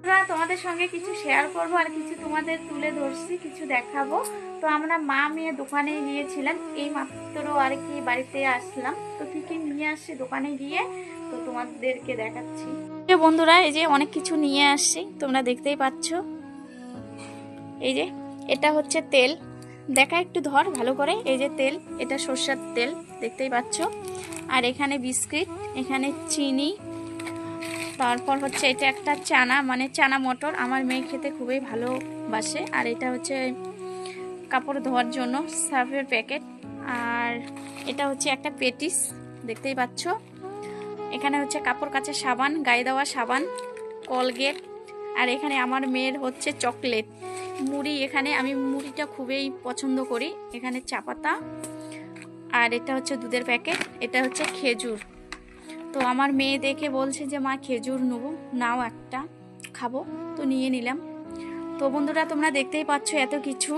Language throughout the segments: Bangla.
বন্ধুরা তোমাদের সঙ্গে কিছু শেয়ার করব আর কিছু তোমাদের তুলে ধরছি, কিছু দেখাবো। তো আমরা মা মেয়ে দোকানে গিয়েছিলাম, এই মাত্র আর কি বাড়িতে আসলাম। তো কি কি নিয়ে আসছি দোকানে গিয়ে তো তোমাদেরকে দেখাচ্ছি। বন্ধুরা এই যে অনেক কিছু নিয়ে আসছি, তোমরা দেখতেই পাচ্ছ। এই যে এটা হচ্ছে তেল, দেখা একটু ধর ভালো করে। এই যে তেল, এটা সরষের তেল, দেখতেই পাচ্ছ। আর এখানে বিস্কিট, এখানে চিনি, তারপর হচ্ছে এটা একটা চানা, মানে চানা মটর, আমার মেয়ে খেতে খুবই ভালোবাসে। আর এটা হচ্ছে কাপড় ধোয়ার জন্য সার্ফের প্যাকেট। আর এটা হচ্ছে একটা পেটিস, দেখতেই পাচ্ছ। এখানে হচ্ছে কাপড় কাচার সাবান, গায়ে দেওয়া সাবান, কলগেট। আর এখানে আমার মেয়ের হচ্ছে চকলেট, মুড়ি। এখানে আমি মুড়িটা খুবই পছন্দ করি। এখানে চা পাতা, আর এটা হচ্ছে দুধের প্যাকেট, এটা হচ্ছে খেজুর। তো আমার মেয়ে দেখে বলছে যে মা খেজুর নেবো, নাও একটা খাবো, তো নিয়ে নিলাম। তো বন্ধুরা তোমরা দেখতেই পাচ্ছ এত কিছু,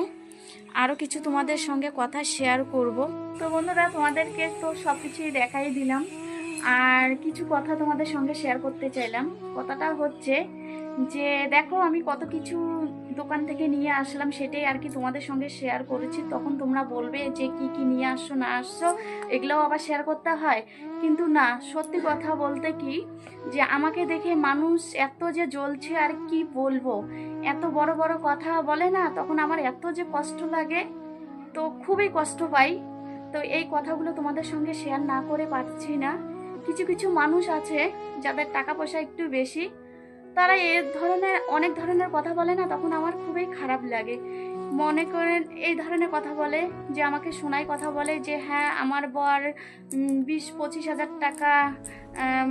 আরও কিছু তোমাদের সঙ্গে কথা শেয়ার করব। তো বন্ধুরা তোমাদেরকে তো সব কিছুই দেখাই দিলাম, আর কিছু কথা তোমাদের সঙ্গে শেয়ার করতে চাইলাম। কথাটা হচ্ছে যে দেখো আমি কত কিছু দোকান থেকে নিয়ে আসলাম, সেটাই আর কি তোমাদের সঙ্গে শেয়ার করেছি। তখন তোমরা বলবে যে কি কি নিয়ে আসছো না আসছো, এগুলোও আবার শেয়ার করতে হয়। কিন্তু না, সত্যি কথা বলতে কি, যে আমাকে দেখে মানুষ এত যে জ্বলছে আর কি বলবো, এত বড় বড় কথা বলে না, তখন আমার এত যে কষ্ট লাগে, তো খুবই কষ্ট পাই। তো এই কথাগুলো তোমাদের সঙ্গে শেয়ার না করে পারছি না। কিছু কিছু মানুষ আছে যাদের টাকা পয়সা একটু বেশি, তারা অনেক ধরনের কথা বলে না, তখন আমার খুবই খারাপ লাগে। মনে করেন এই ধরনের কথা বলে, যে আমাকে শোনায় কথা বলে যে হ্যাঁ আমার বর 20-25 হাজার টাকা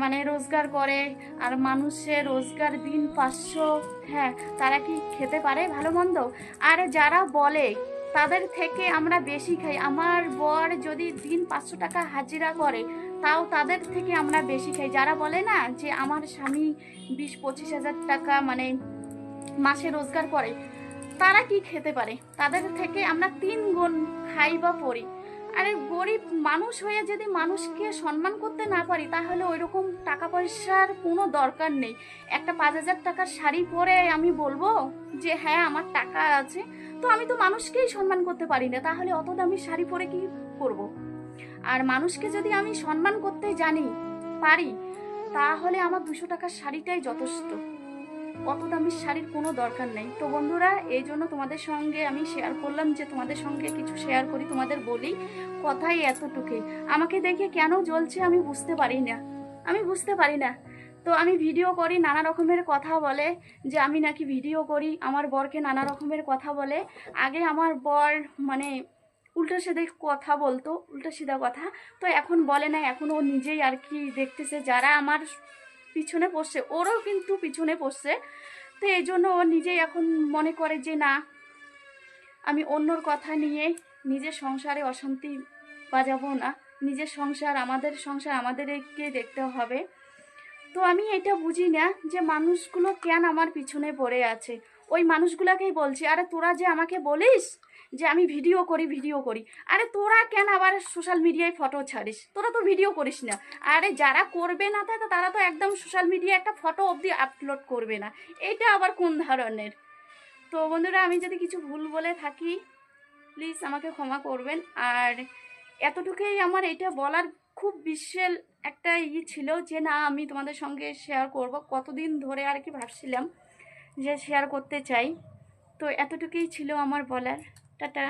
মানে রোজগার করে, আর মানুষের রোজগার দিন 500। হ্যাঁ, তারা কি খেতে পারে ভালো মন্দ? আর যারা বলে তাদের থেকে আমরা বেশি খাই। আমার বর যদি দিন 500 টাকা হাজিরা করে, তাও তাদের থেকে আমরা বেশি খাই। যারা বলে না যে আমার স্বামী 20-25 হাজার টাকা মানে মাসে রোজগার করে, তারা কি খেতে পারে? তাদের থেকে আমরা 3 গুণ খাই বা পড়ি। আরে গরিব মানুষ হয়ে যদি মানুষকে সম্মান করতে না পারি, তাহলে ওই রকম টাকা পয়সার কোনো দরকার নেই। একটা 5,000 টাকার শাড়ি পরে আমি বলবো যে হ্যাঁ আমার টাকা আছে, তো আমি তো মানুষকেই সম্মান করতে পারি না, তাহলে অত দামি শাড়ি পরে কি করব? আর মানুষকে যদি আমি সম্মান করতে জানি, পারি, তাহলে আমার 200 টাকার শাড়িটাই যথেষ্ট। অত দামি শাড়ির কোনো দরকার নেই। তো বন্ধুরা এই জন্য তোমাদের সঙ্গে আমি শেয়ার করলাম, যে তোমাদের সঙ্গে কিছু শেয়ার করি, তোমাদের বলি। কথাই এতটুকুই। আমাকে দেখে কেন জ্বলছে আমি বুঝতে পারি না, আমি বুঝতে পারি না। তো আমি ভিডিও করি, নানা রকমের কথা বলে যে আমি নাকি ভিডিও করি, আমার বরকে নানা রকমের কথা বলে। আগে আমার বর মানে উল্টো সিধে কথা বলতো, উল্টো সিধা কথা। তো এখন বলে না, এখন ও নিজেই আর কি দেখতেছে যারা আমার পিছনে পড়ছে, ওরও কিন্তু পিছনে পড়ছে। তো এই জন্য ও নিজেই এখন মনে করে যে না, আমি অন্যর কথা নিয়ে নিজের সংসারে অশান্তি বাজাবো না। নিজের সংসার, আমাদের সংসার আমাদেরকে দেখতে হবে। তো আমি এটা বুঝি না যে মানুষগুলো কেন আমার পিছনে পড়ে আছে। ওই মানুষগুলোকেই বলছি, আরে তোরা যে আমাকে বলিস যে আমি ভিডিও করি ভিডিও করি, আরে তোরা কেন আবার সোশ্যাল মিডিয়ায় ফটো ছাড়িস? তোরা তো ভিডিও করিস না। আরে যারা করবে না তারা তো একদম সোশ্যাল মিডিয়ায় একটা ফটো অবধি আপলোড করবে না। এটা আবার কোন ধরনের? তো বন্ধুরা আমি যদি কিছু ভুল বলে থাকি, প্লিজ আমাকে ক্ষমা করবেন। আর এতটুকুই আমার এটা বলার খুব বিশেষ একটা ছিল, যে না আমি তোমাদের সঙ্গে শেয়ার করব। কতদিন ধরে আর কি ভাবছিলাম যে শেয়ার করতে চাই। তো এতটুকুই ছিল আমার বলার। টাটা।